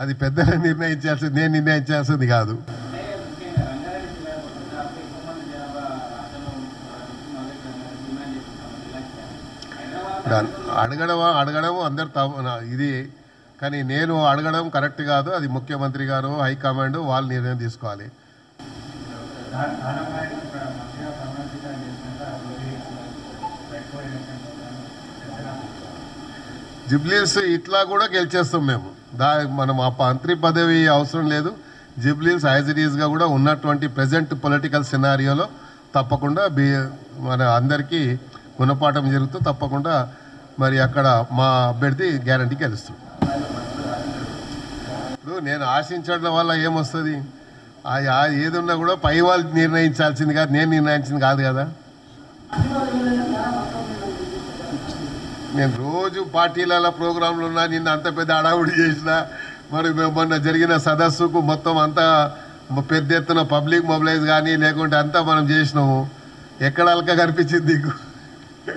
అది పెద్దలు నిర్ణయించాల్సింది, నేను నిర్ణయించాల్సింది కాదు. అడగడం అందరు ఇది, కానీ నేను అడగడం కరెక్ట్ కాదు. అది ముఖ్యమంత్రి గారు, హైకమాండ్ వాళ్ళు నిర్ణయం తీసుకోవాలి. జుబ్లీస్ ఇట్లా కూడా గెలిచేస్తాం మేము. మనం ఆ మంత్రి పదవి అవసరం లేదు. జుబ్లీస్ యాజ్ ఇట్ ఈస్గా కూడా ఉన్నటువంటి ప్రజెంట్ పొలిటికల్ సినారియోలో తప్పకుండా మన అందరికీ గుణపాఠం జరుగుతూ తప్పకుండా మరి అక్కడ మా అభ్యర్థి గ్యారంటీ గెలుస్తుంది. ఇప్పుడు నేను ఆశించడం వల్ల ఏమొస్తుంది? ఏది ఉన్నా కూడా పై వాళ్ళు నిర్ణయించాల్సింది కాదు, నేను నిర్ణయించింది కాదు కదా. నేను రోజు పార్టీలలో ప్రోగ్రాంలు ఉన్నా, నిన్న అంత పెద్ద అడావుడి చేసిన, మరి మొన్న జరిగిన సదస్సుకు మొత్తం అంతా పెద్ద ఎత్తున పబ్లిక్ మొబిలైజ్ కానీ లేకుంటే అంతా మనం చేసినాము. ఎక్కడ అలక కనిపించింది నీకు?